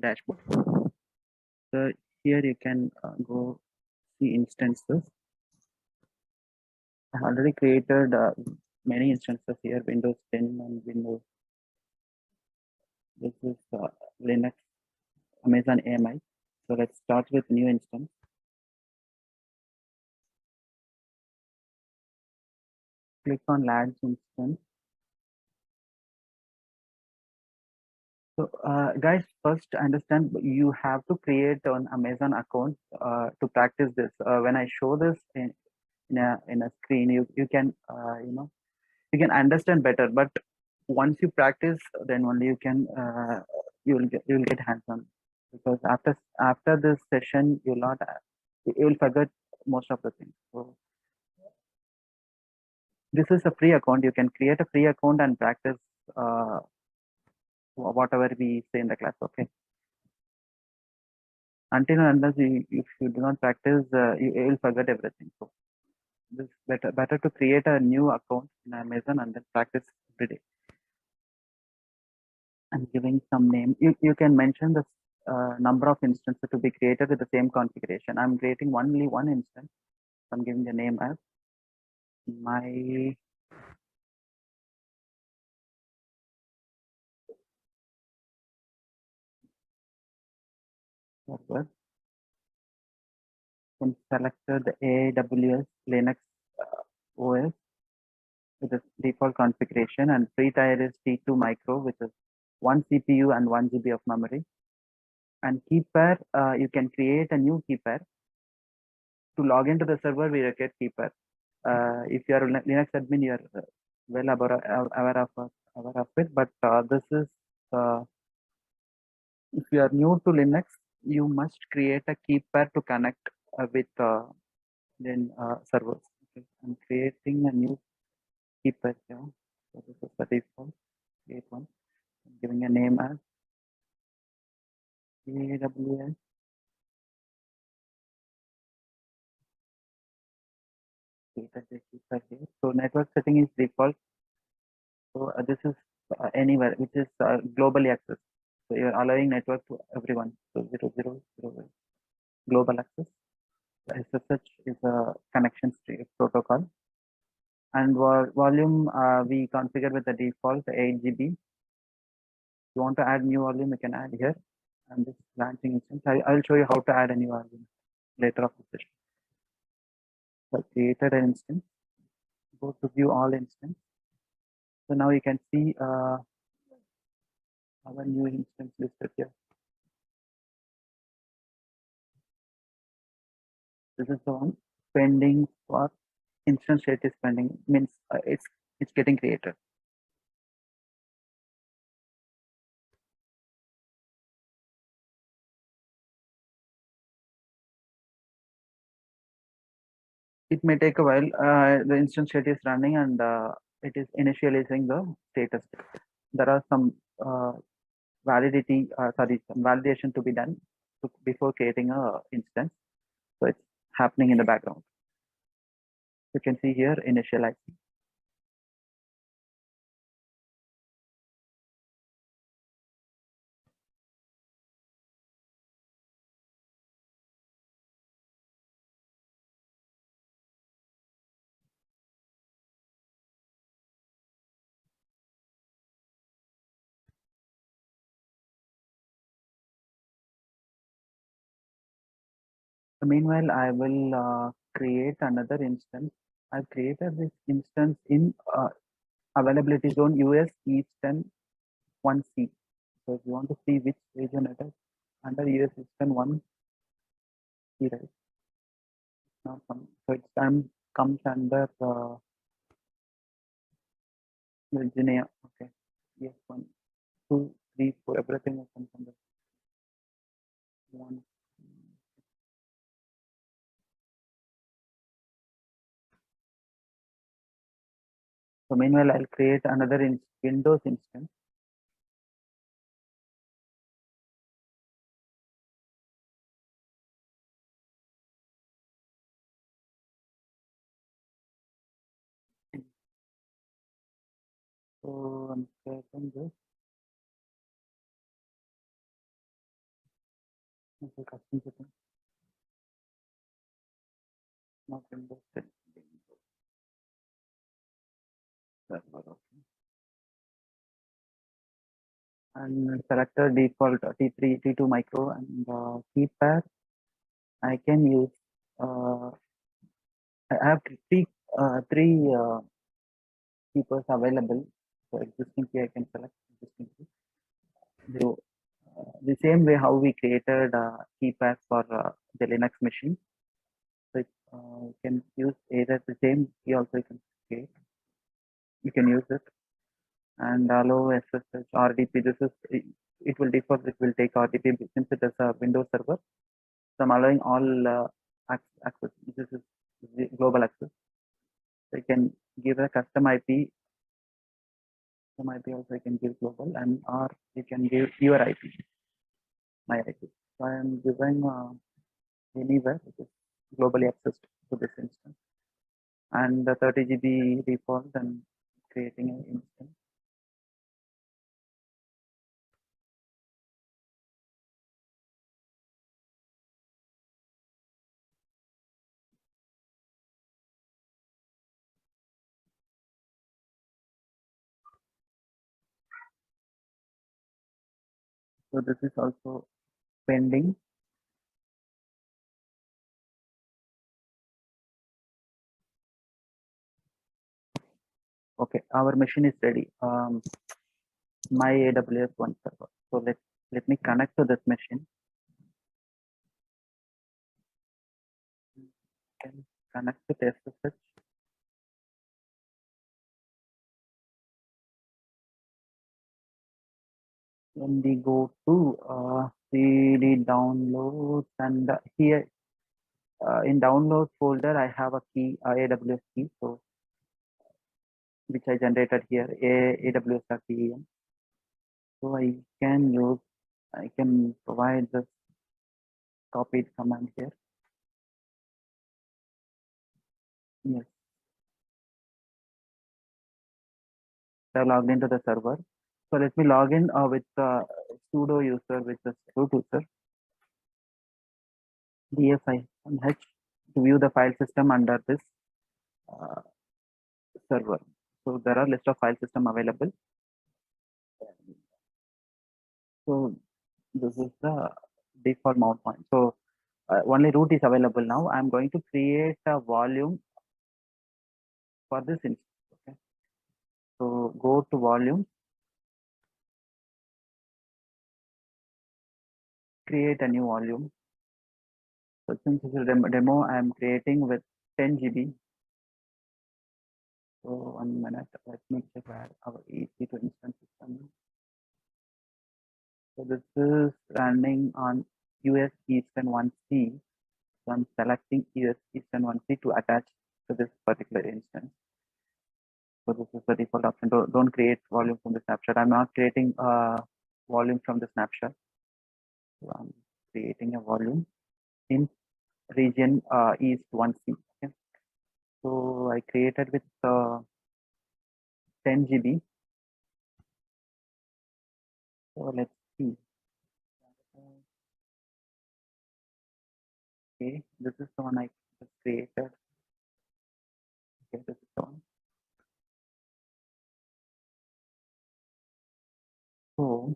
dashboard. So here you can go see instances. I already created many instances here, Windows 10 and Windows. This is Linux, Amazon AMI. So let's start with new instance. Click on large instance. So guys, first understand you have to create an Amazon account to practice this. When I show this in a screen, you can you can understand better. But once you practice, then only you can you'll get hands-on. Because after this session, you'll forget most of the things. So this is a free account. You can create a free account and practice whatever we say in the class. Okay. Until and unless if you do not practice, you will forget everything. So this better to create a new account in Amazon and then practice every day. I'm giving some name. You can mention the number of instances to be created with the same configuration. I'm creating only one instance. I'm giving the name as my server. Can select the AWS Linux OS with the default configuration, and free tier is T2 micro, which is 1 CPU and 1 GB of memory. And key pair, you can create a new key pair. To log into the server, we require key pair. If you are a Linux admin, you are well aware of it. But this is if you are new to Linux, you must create a key pair to connect with then servers. Okay. I'm creating a new key pair here. So this is the default. Create one. I'm giving a name as AWS. So network setting is default. So this is anywhere, which is globally accessed. So you're allowing network to everyone. So 0000 global access. SSH is a connection protocol. And volume we configure with the default 8 GB. If you want to add new volume, you can add here. And this branching instance, I'll show you how to add a new volume later of the session. So I created an instance. Go to view all instance. So now you can see our new instance listed here. This is the one pending for instance state is pending, means it's getting created. It may take a while. The instance state is running and it is initializing the status. There are some validation to be done before creating a instance. So it's happening in the background. You can see here initializing. So meanwhile, I will create another instance. I've created this instance in availability zone US Eastern 1C. So if you want to see which region it is, under US Eastern 1 C, right? Now so it's comes under Virginia. Okay. Yes, 1, 2, 3, 4, everything will come under 1. So meanwhile, I'll create another Windows instance. So I'm creating this. Okay, custom setting. Not Windows 10. Server, okay. And selector default T3, T2 micro and keypad. I can use. I have three keypads available. So existing key I can select existing key. The same way how we created keypads for the Linux machine. So you can use either the same key also you can create. You can use it and allow SSH RDP. This is it will differ. It will take RDP since it is a Windows server. So I'm allowing all access. This is the global access. So you can give a custom IP. Some IP also you can give global and or you can give your IP, my IP. So I am giving anywhere which is globally accessed to this instance and the 30 GB default and creating an instance. So this is also pending. Okay, our machine is ready. My AWS one server. So let me connect to this machine. Can connect with SSH. When we go to CD downloads and here in downloads folder, I have a key, AWS key, so which I generated here, AWS.tem. So I can provide this copied command here. Yes, I logged into the server. So let me log in with sudo user with the root user df-h to view the file system under this uh, server. So there are list of file system available. So this is the default mount point. So only root is available now. I'm going to create a volume for this instance. Okay. So go to volume, create a new volume. So since this is a demo, I am creating with 10 GB. So 1 minute, let me check where our EC2 instance is running. So this is running on US Eastern 1C. So I'm selecting US Eastern 1C to attach to this particular instance. So this is the default option. Don't create volume from the snapshot. I'm not creating a volume from the snapshot. So I'm creating a volume in region East 1C. Okay. So I created with 10 GB. So let's see. Okay, this is the one I just created. Okay, this is the one. So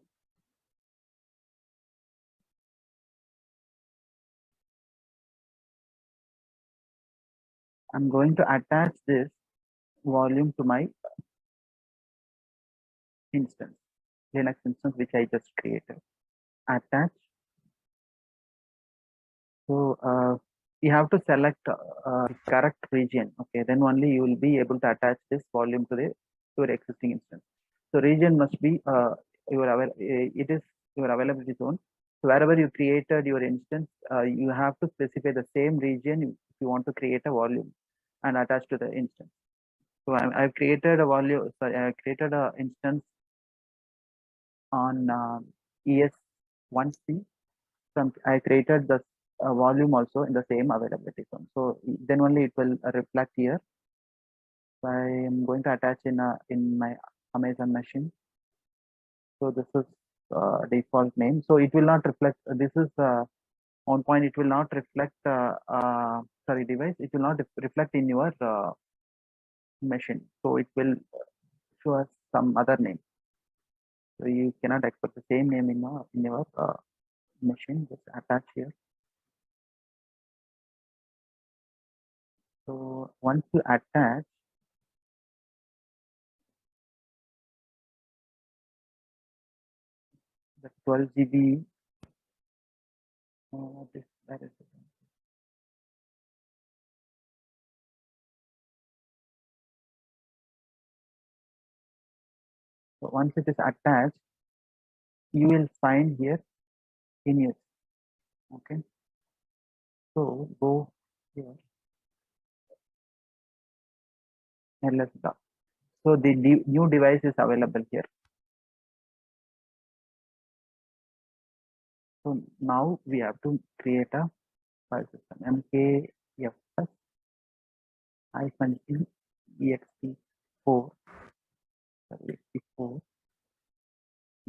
I'm going to attach this volume to my instance, Linux instance, which I just created. Attach. So you have to select correct region. Okay, then only you will be able to attach this volume to your existing instance. So region must be it is your availability zone. So wherever you created your instance, you have to specify the same region if you want to create a volume and attach to the instance. So I've created a volume. Sorry, I created an instance on ES1C. So I created the volume also in the same availability zone. So then only it will reflect here. So I am going to attach in my Amazon machine. So this is default name. So it will not reflect. This is on point it will not reflect sorry device, it will not reflect in your machine, so it will show us some other name. So you cannot expect the same name in your machine. Just attach here. So once you attach, the 12 GB, that is it. So once it is attached, you will find here in use. Okay. So go here, ls doc. So the new device is available here. So now we have to create a file system mkfs -e ext4 ext4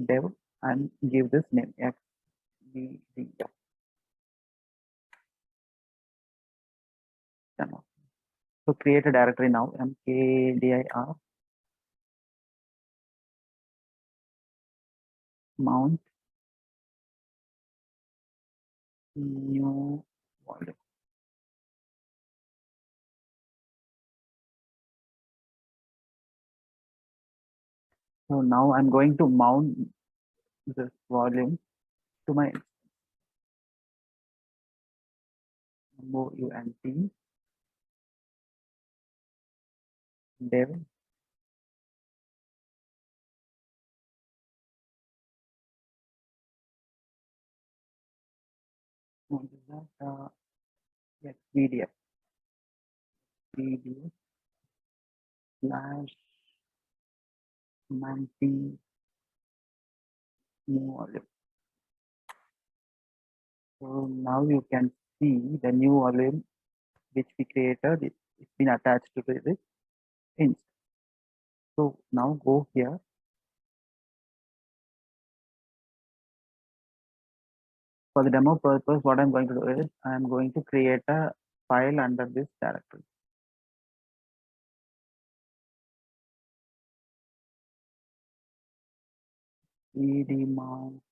dev and give this name xvdf demo. So create a directory now, mkdir mount new volume. So now I'm going to mount this volume to my mount dev what is that xvdf pdf slash mounting new volume. So now you can see the new volume which we created. It's been attached to this inst. So now go here. For the demo purpose, what I'm going to do is I'm going to create a file under this directory. cd mount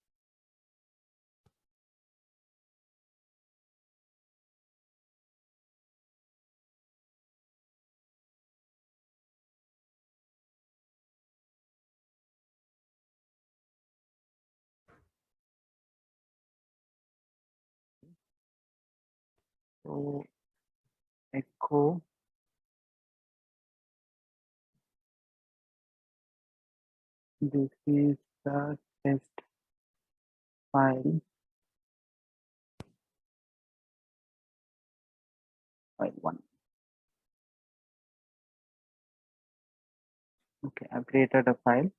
so echo this is the test file file1. Okay, I've created a file.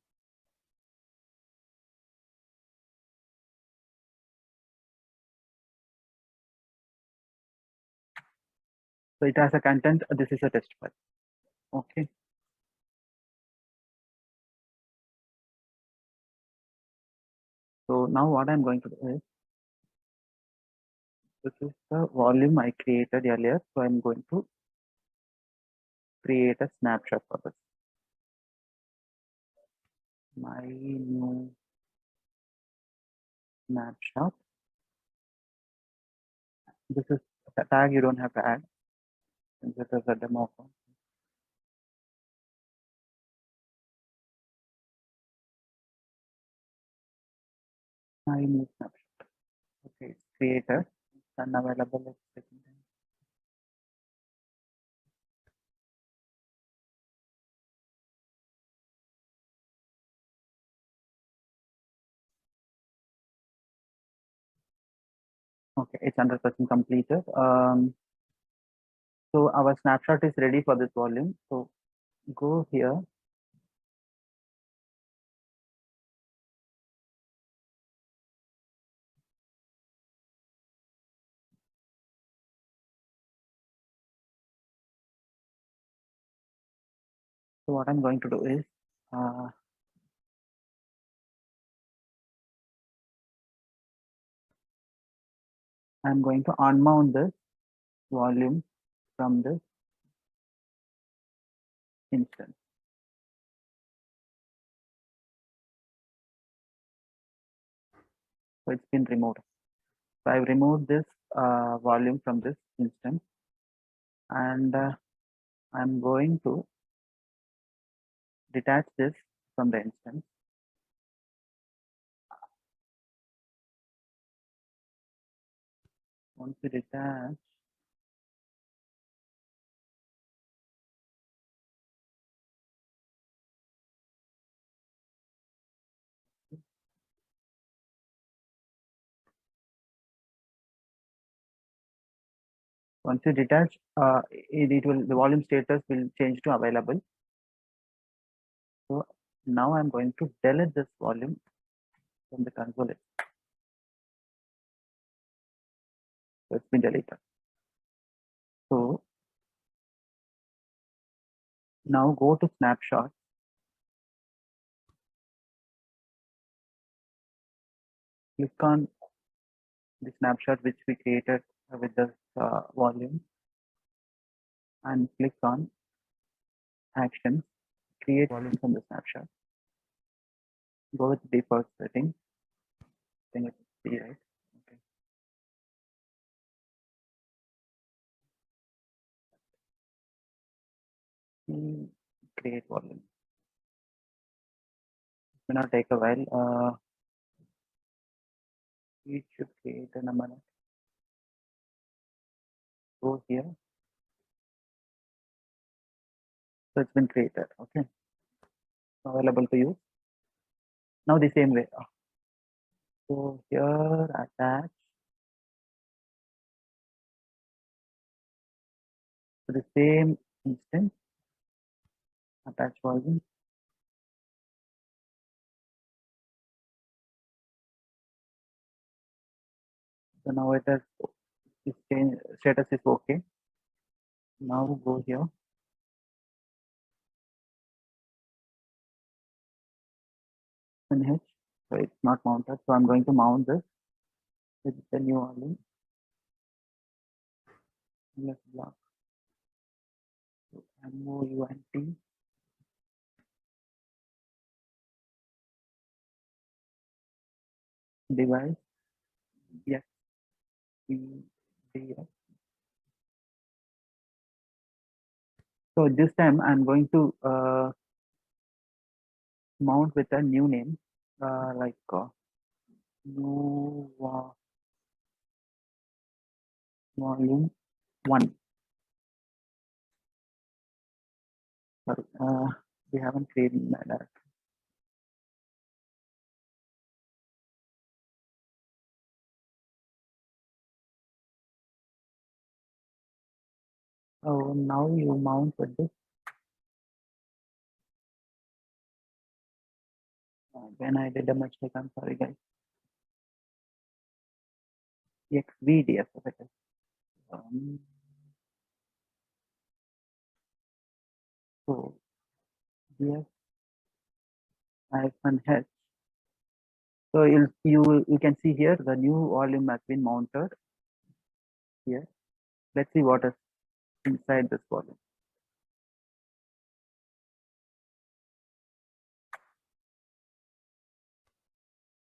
So it has a content. This is a test file. Okay. So now what I'm going to do is this is the volume I created earlier. So I'm going to create a snapshot for this. My new snapshot. This is a tag you don't have to add. And this is a demo. My new snapshot. Okay, it's created and available. Okay, it's 100% completed. So our snapshot is ready for this volume. So go here. So what I'm going to do is I'm going to unmount this volume from this instance. So it's been removed. So I've removed this volume from this instance, and I'm going to detach this from the instance. Once we detach, it will, the volume status will change to available. So now I'm going to delete this volume from the console. So it's been deleted. So now go to Snapshot. Click on the snapshot which we created with this volume, and click on Actions, create volume from the snapshot. Go with default setting. I think it's C, right? Okay. Create volume. It may not take a while. It should create in a minute. Go here. So it's been created. Okay. Available to use. Now the same way. So here attach to the same instance. Attach volume. So now it has status is okay. Now go here. H. So it's not mounted. So I'm going to mount this with the new volume. Let's block. MOUNT. Device. Yes. So this time I'm going to mount with a new name, like new volume 1. Sorry, we haven't created that. Oh, now you mount with this. When I did a mistake, I'm sorry, guys. XVDS. So yes, -H. So you can see here the new volume has been mounted here. Let's see what is inside this volume.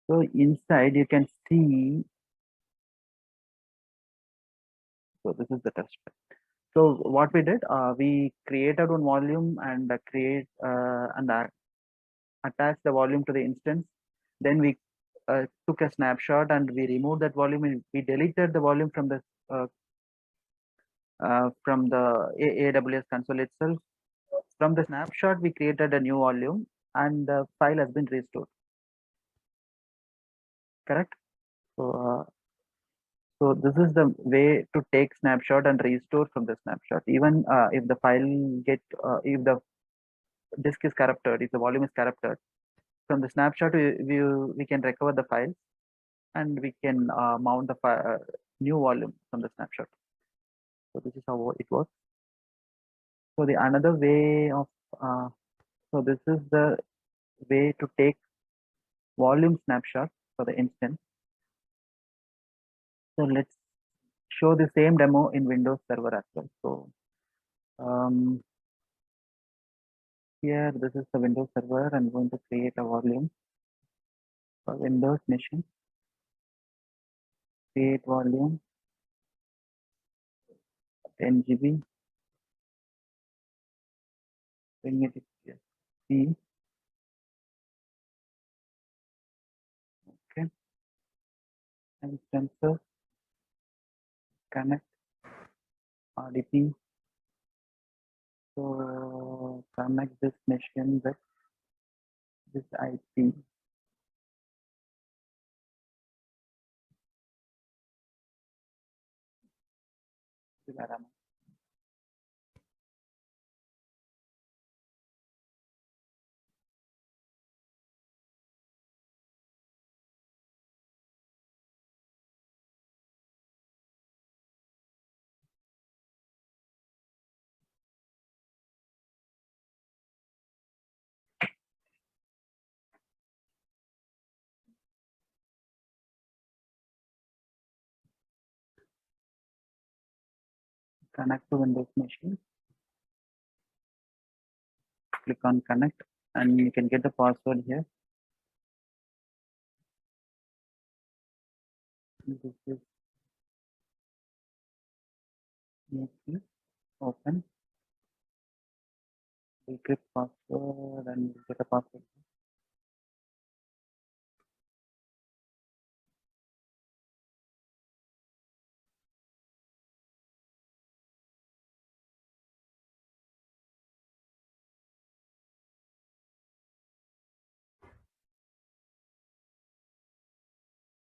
So inside you can see. So this is the test bed. So what we did, we created one volume and attached the volume to the instance. Then we took a snapshot and we removed that volume, and we deleted the volume from the AWS console itself. From the snapshot, we created a new volume, and the file has been restored. Correct? So this is the way to take snapshot and restore from the snapshot. Even if the file if the disk is corrupted, if the volume is corrupted, from the snapshot we can recover the files, and we can mount the new volume from the snapshot. So this is how it works. So the another way of so this is the way to take volume snapshot for the instance. So let's show the same demo in Windows Server as well. So here, this is the Windows Server. I'm going to create a volume for Windows machine. Create volume 10 GB. Bring it here. C. Okay. And sensor connect RDP. So connect this machine with this IP. Connect to Windows machine. Click on connect, and you can get the password here. This is open. Decrypt password and get a password.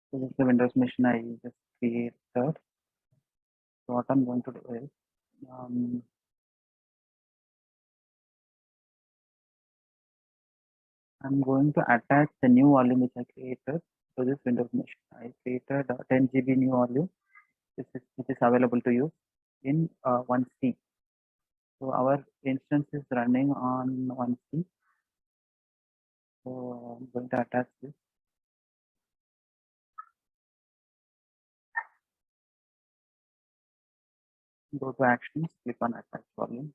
So this is the Windows machine I just created. So what I'm going to do is I'm going to attach the new volume which I created to this Windows machine. I created a 10 GB new volume which is available to use in 1C. So our instance is running on 1C. So I'm going to attach this. Go to actions, click on attach volume.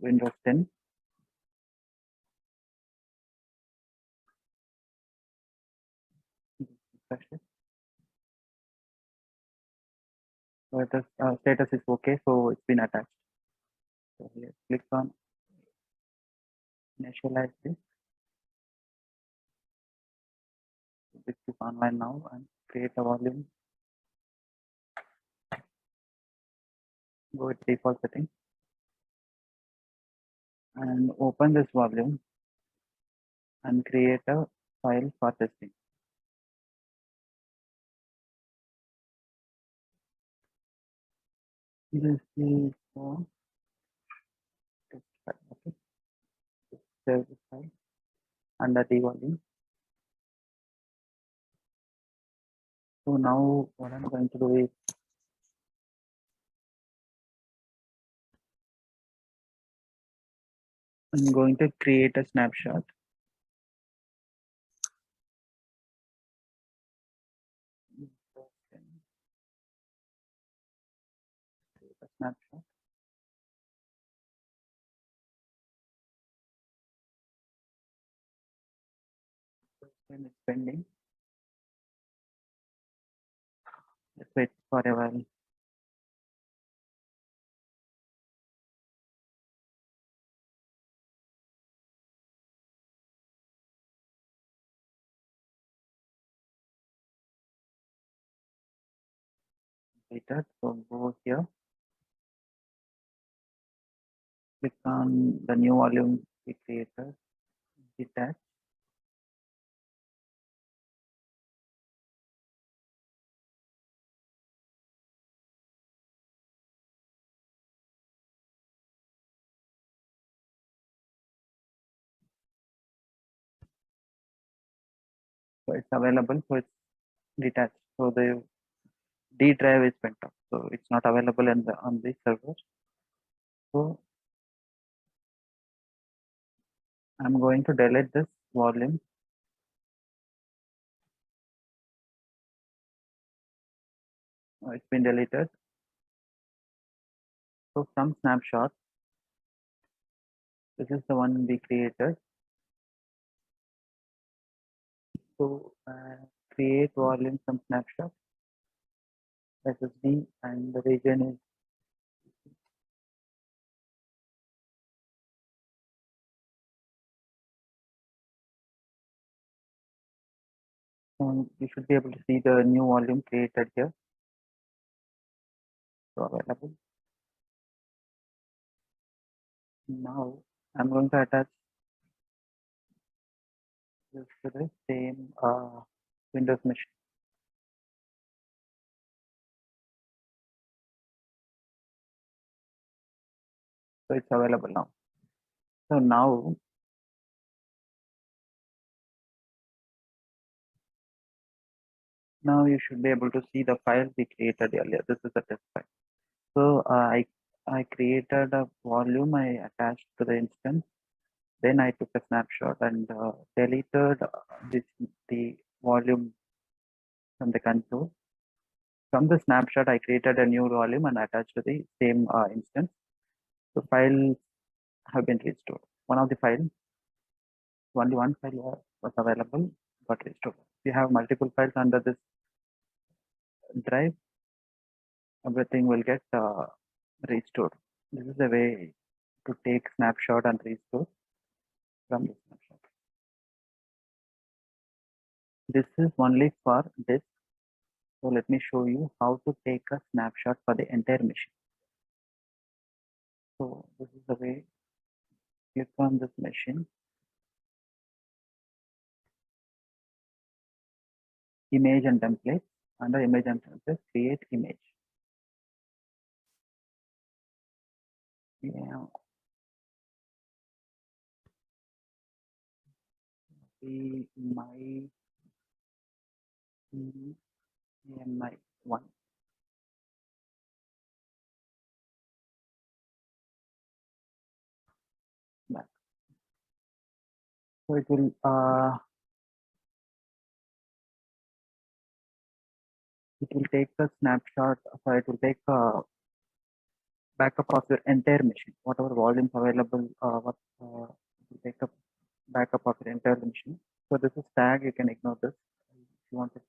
Windows 10. Refresh it. So it is, status is okay, so it's been attached. So here, click on initialize this. This is online now and create a volume. Go with default setting and open this volume and create a file for testing. This is for test file. Okay, save this file under the volume. So now what I'm going to do is I'm going to create a snapshot. A snapshot. When it's pending, let's wait for a while. Later, so go here, click on the new volume we created, detach. So it's available, so it's detached. So the D drive is pent up, so it's not available on the server. So I'm going to delete this volume. It's been deleted. So some snapshot, this is the one we created. So create volume some snapshot SSD, and the region is you should be able to see the new volume created here. So available. Now I'm going to attach this to the same Windows machine. So it's available now. So now you should be able to see the file we created earlier. This is the test file. So I created a volume, I attached to the instance. Then I took a snapshot and deleted the volume from the console. From the snapshot, I created a new volume and attached to the same instance. The files have been restored. One of the files, only one file was available, got restored. If you have multiple files under this drive, everything will get restored. This is the way to take snapshot and restore from the snapshot. This is only for disk. So let me show you how to take a snapshot for the entire machine. So this is the way. Click on this machine. Image and templates. Under image and templates, create image. Yeah. My one. Back. So it will take a snapshot. So it will take a backup of your entire machine, whatever volumes available. It will take a backup of your entire machine. So this is tag. You can ignore this. If you want to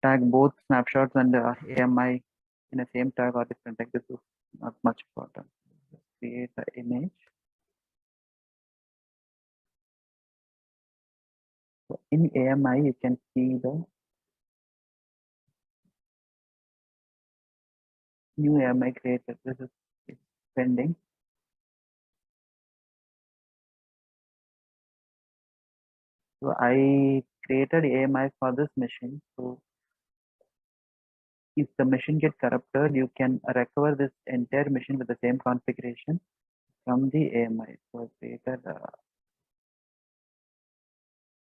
tag both snapshots and AMI in the same tag or different tag, this is not much important. Just create an image. So in AMI, you can see the new AMI created. This is pending. So I created AMI for this machine. So if the machine gets corrupted, you can recover this entire machine with the same configuration from the AMI. So I created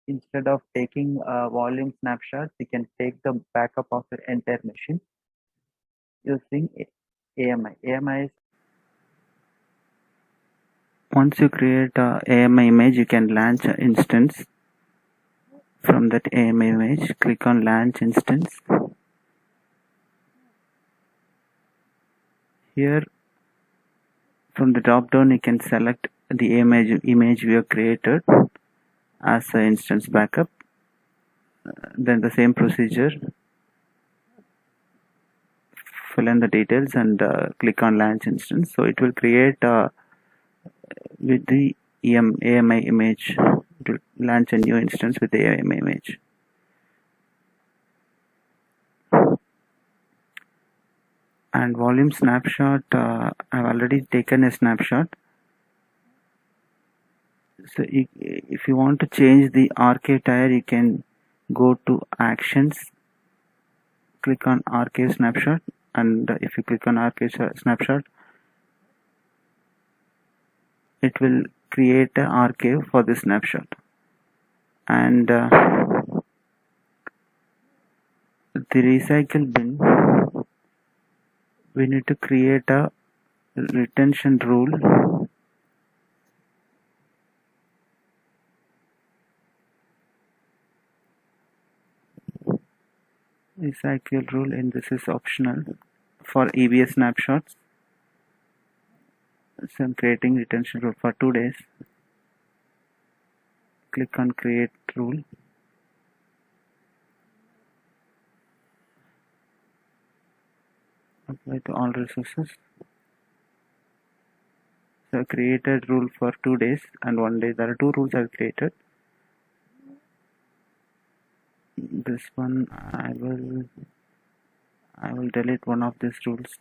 instead of taking volume snapshots, you can take the backup of your entire machine using AMI. AMI is once you create a AMI image, you can launch an instance from that AMI image. Click on launch instance. Here from the drop down, you can select the image we have created as an instance backup. Then the same procedure, fill in the details and click on launch instance. So it will create with the AMI image. It will launch a new instance with the AMI image. And volume snapshot, I've already taken a snapshot. So if you want to change the archive tier, you can go to actions, click on archive snapshot, and if you click on archive snapshot, it will create an archive for the snapshot. And the recycle bin, we need to create a retention rule. recycle rule, and this is optional for EBS snapshots. So I'm creating retention rule for 2 days. Click on create rule. Apply to all resources. So I created rule for 2 days and 1 day. There are 2 rules I've created. This one I will delete one of these rules.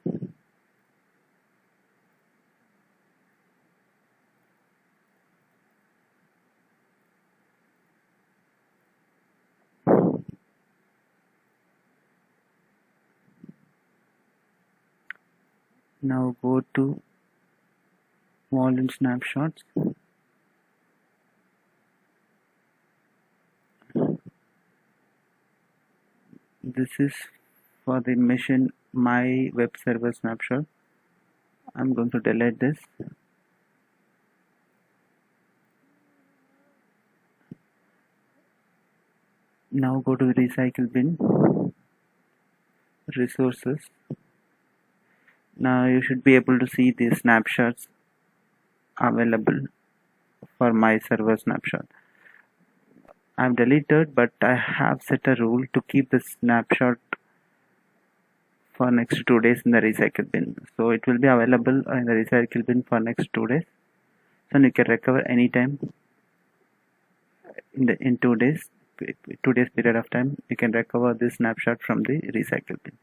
Now go to volume snapshots. This is for the machine my web server snapshot. I'm going to delete this. Now go to recycle bin, resources. Now you should be able to see the snapshots available for my server snapshot. I've deleted, but I have set a rule to keep the snapshot for next 2 days in the recycle bin. So it will be available in the recycle bin for next 2 days. So you can recover anytime in 2 days. 2 days period of time, you can recover this snapshot from the recycle bin.